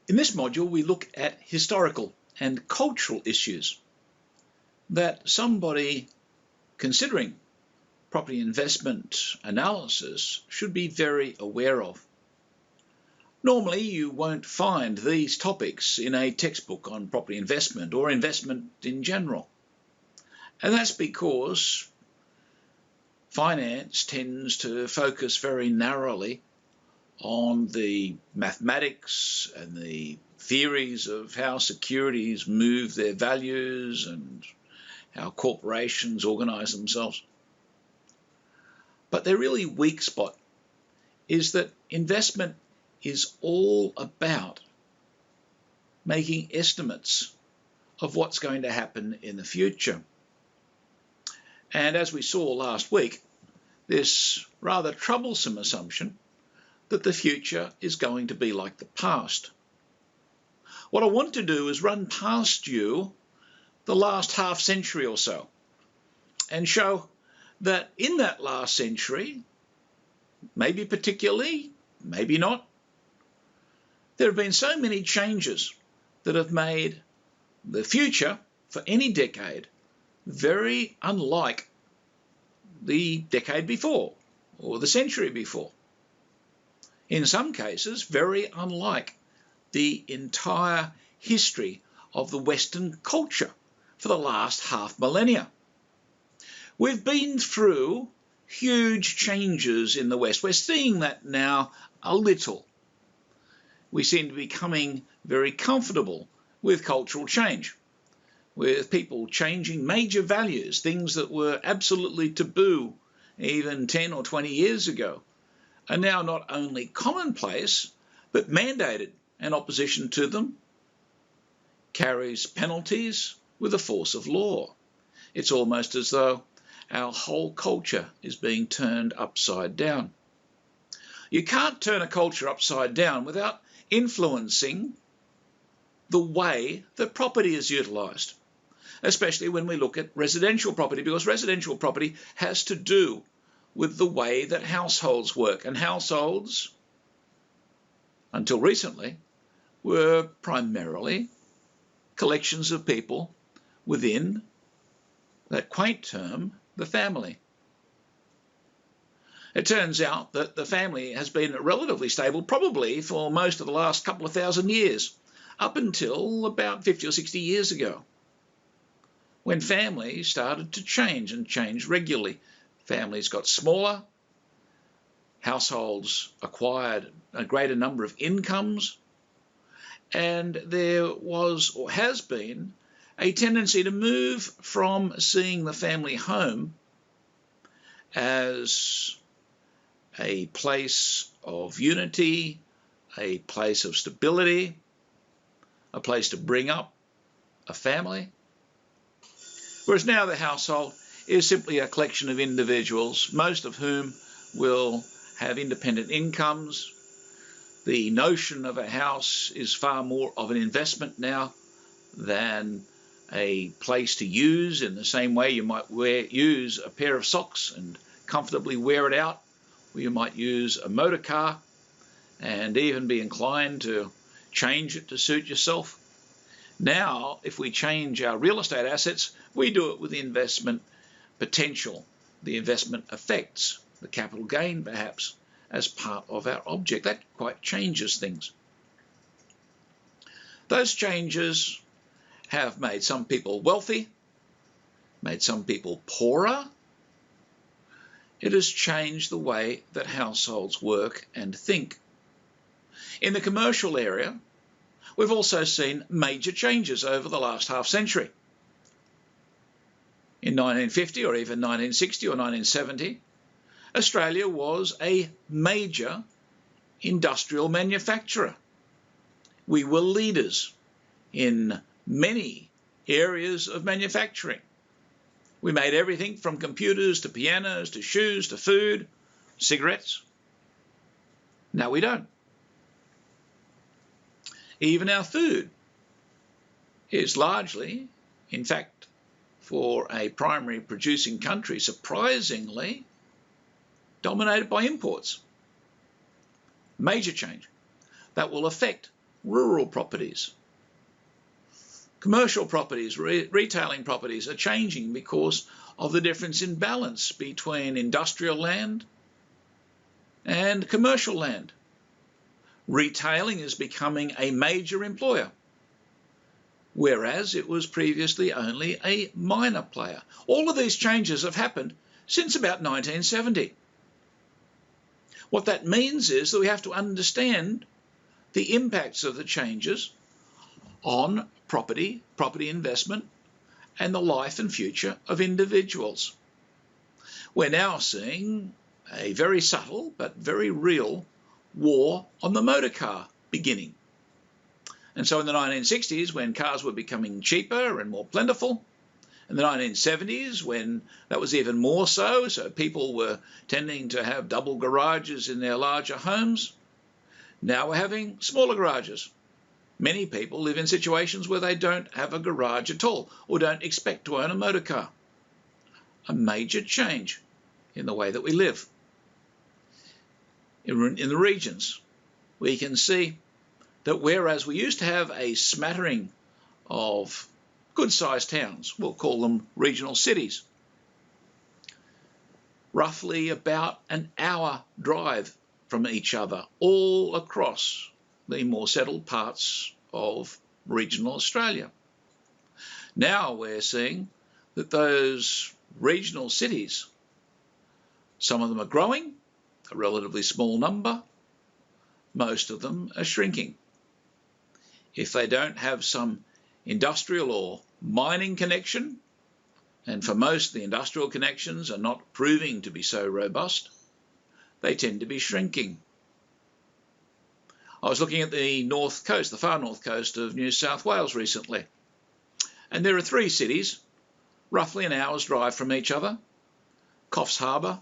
In this module, we look at historical and cultural issues that somebody considering property investment analysis should be very aware of. Normally, you won't find these topics in a textbook on property investment or investment in general. And that's because finance tends to focus very narrowly on the mathematics and the theories of how securities move their values and how corporations organize themselves. But their really weak spot is that investment is all about making estimates of what's going to happen in the future. And as we saw last week, this rather troublesome assumption that the future is going to be like the past. What I want to do is run past you the last half century or so and show that in that last century, maybe particularly, maybe not, there have been so many changes that have made the future for any decade very unlike the decade before or the century before. In some cases, very unlike the entire history of the Western culture for the last half millennia. We've been through huge changes in the West. We're seeing that now a little. We seem to be becoming very comfortable with cultural change, with people changing major values, things that were absolutely taboo even 10 or 20 years ago, are now not only commonplace, but mandated, and opposition to them carries penalties with the force of law. It's almost as though our whole culture is being turned upside down. You can't turn a culture upside down without influencing the way that property is utilised, especially when we look at residential property, because residential property has to do with the way that households work. And households, until recently, were primarily collections of people within that quaint term, the family. It turns out that the family has been relatively stable probably for most of the last couple of thousand years, up until about 50 or 60 years ago, when families started to change and change regularly. Families got smaller, households acquired a greater number of incomes, and there was or has been a tendency to move from seeing the family home as a place of unity, a place of stability, a place to bring up a family, whereas now the household is simply a collection of individuals, most of whom will have independent incomes. The notion of a house is far more of an investment now than a place to use in the same way you might use a pair of socks and comfortably wear it out, or you might use a motor car and even be inclined to change it to suit yourself. Now, if we change our real estate assets, we do it with the investment potential, the investment effects, the capital gain perhaps, as part of our object. That quite changes things. Those changes have made some people wealthy, made some people poorer. It has changed the way that households work and think. In the commercial area, we've also seen major changes over the last half century. In 1950 or even 1960 or 1970, Australia was a major industrial manufacturer. We were leaders in many areas of manufacturing. We made everything from computers to pianos to shoes to food, cigarettes. Now we don't. Even our food is largely, in fact, for a primary producing country, surprisingly dominated by imports. Major change that will affect rural properties. Commercial properties, retailing properties are changing because of the difference in balance between industrial land and commercial land. Retailing is becoming a major employer, whereas it was previously only a minor player. All of these changes have happened since about 1970. What that means is that we have to understand the impacts of the changes on property investment, and the life and future of individuals. We're now seeing a very subtle but very real war on the motor car beginning. And so in the 1960s, when cars were becoming cheaper and more plentiful, in the 1970s, when that was even more so people were tending to have double garages in their larger homes, now we're having smaller garages. Many people live in situations where they don't have a garage at all or don't expect to own a motor car. A major change in the way that we live. In the regions, we can see that whereas we used to have a smattering of good-sized towns, we'll call them regional cities, roughly about an hour drive from each other all across the more settled parts of regional Australia. Now we're seeing that those regional cities, some of them are growing, a relatively small number, most of them are shrinking. If they don't have some industrial or mining connection, and for most the industrial connections are not proving to be so robust, they tend to be shrinking. I was looking at the north coast, the far north coast of New South Wales recently, and there are 3 cities, roughly an hour's drive from each other: Coffs Harbour,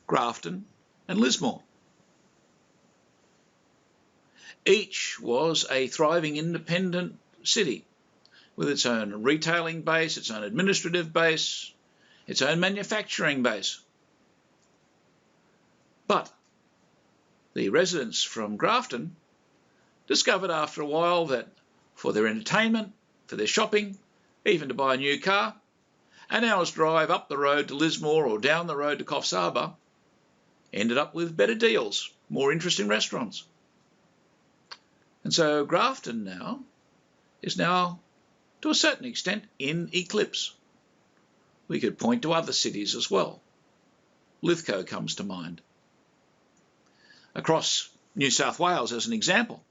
Grafton and Lismore. Each was a thriving independent city with its own retailing base, its own administrative base, its own manufacturing base. But the residents from Grafton discovered after a while that for their entertainment, for their shopping, even to buy a new car, an hour's drive up the road to Lismore or down the road to Coffs Harbour ended up with better deals, more interesting restaurants. And so Grafton now is now, to a certain extent, in eclipse. We could point to other cities as well. Lithgow comes to mind. Across New South Wales, as an example,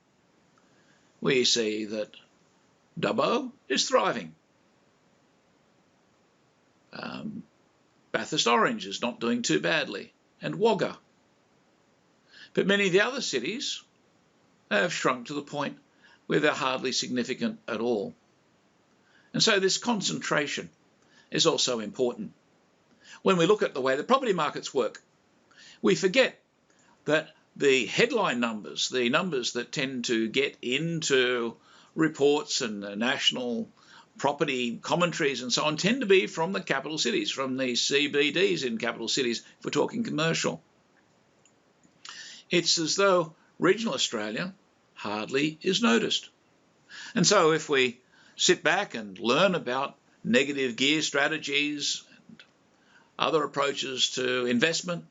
we see that Dubbo is thriving. Bathurst Orange is not doing too badly, and Wagga. But many of the other cities have shrunk to the point where they're hardly significant at all. And so this concentration is also important. When we look at the way the property markets work, we forget that the headline numbers, the numbers that tend to get into reports and national property commentaries and so on, tend to be from the capital cities, from the CBDs in capital cities, if we're talking commercial. It's as though regional Australia hardly is noticed. And so if we sit back and learn about negative gear strategies and other approaches to investment,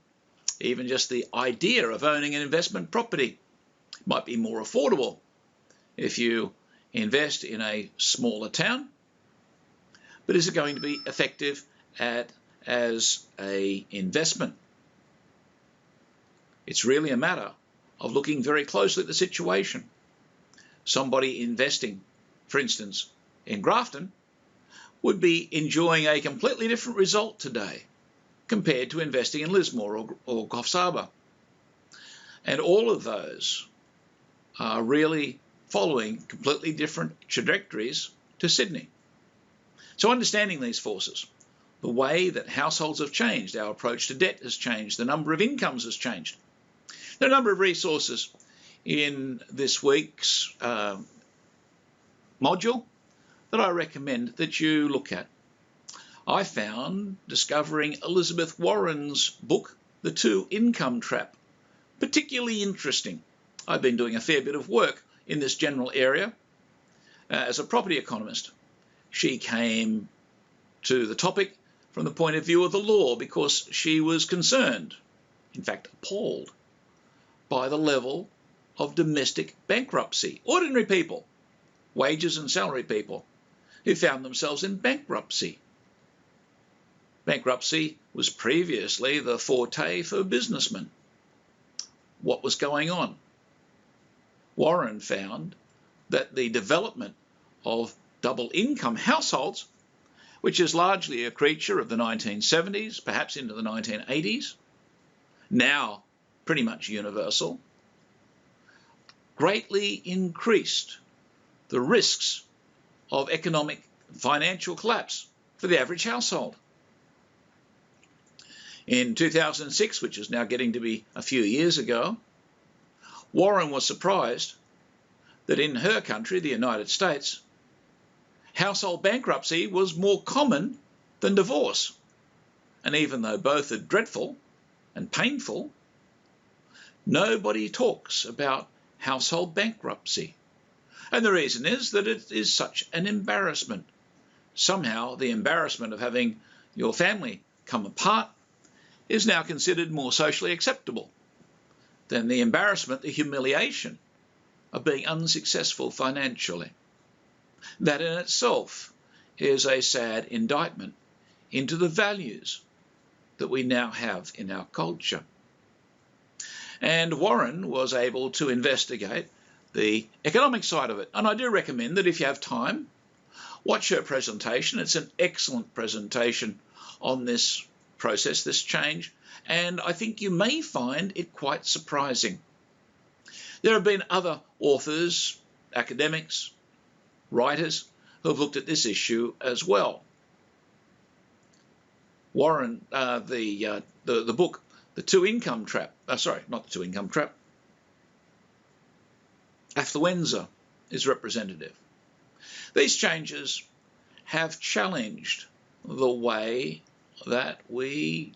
even just the idea of owning an investment property might be more affordable if you invest in a smaller town. But is it going to be effective as an investment? It's really a matter of looking very closely at the situation. Somebody investing, for instance, in Grafton would be enjoying a completely different result today compared to investing in Lismore or Coffs Harbour. And all of those are really following completely different trajectories to Sydney. So understanding these forces, the way that households have changed, our approach to debt has changed, the number of incomes has changed. There are a number of resources in this week's module that I recommend that you look at. I found discovering Elizabeth Warren's book, The Two Income Trap, particularly interesting. I've been doing a fair bit of work in this general area. As a property economist, she came to the topic from the point of view of the law because she was concerned, in fact appalled, by the level of domestic bankruptcy. Ordinary people, wages and salary people, who found themselves in bankruptcy. Bankruptcy was previously the forte for businessmen. What was going on? Warren found that the development of double income households, which is largely a creature of the 1970s, perhaps into the 1980s, now pretty much universal, greatly increased the risks of economic financial collapse for the average household. In 2006, which is now getting to be a few years ago, Warren was surprised that in her country, the United States, household bankruptcy was more common than divorce. And even though both are dreadful and painful, nobody talks about household bankruptcy. And the reason is that it is such an embarrassment. Somehow the embarrassment of having your family come apart is now considered more socially acceptable than the embarrassment, the humiliation of being unsuccessful financially. That in itself is a sad indictment into the values that we now have in our culture. And Warren was able to investigate the economic side of it. And I do recommend that if you have time, watch her presentation. It's an excellent presentation on this process, this change, and I think you may find it quite surprising. There have been other authors, academics, writers who have looked at this issue as well. Warren, the book, The Two Income Trap, not The Two Income Trap, Affluenza is representative. These changes have challenged the way that we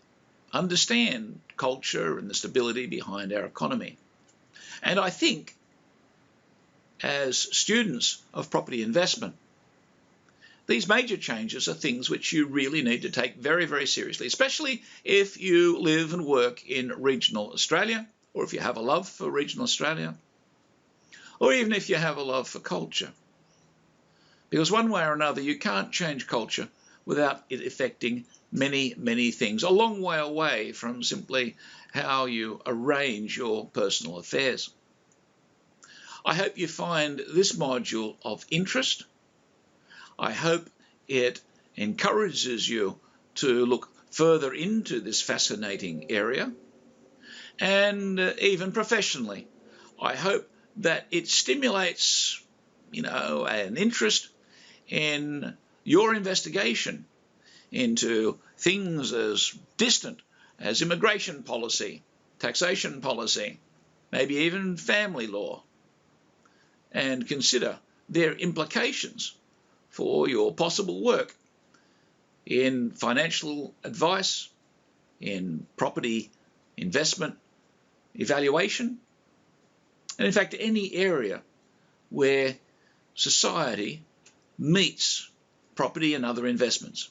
understand culture and the stability behind our economy. And I think as students of property investment, these major changes are things which you really need to take very, very seriously, especially if you live and work in regional Australia, or if you have a love for regional Australia, or even if you have a love for culture. Because one way or another, you can't change culture without it affecting many, many things, a long way away from simply how you arrange your personal affairs. I hope you find this module of interest. I hope it encourages you to look further into this fascinating area. And even professionally, I hope that it stimulates, an interest in your investigation into things as distant as immigration policy, taxation policy, maybe even family law, and consider their implications for your possible work in financial advice, in property investment evaluation, and in fact any area where society meets property and other investments.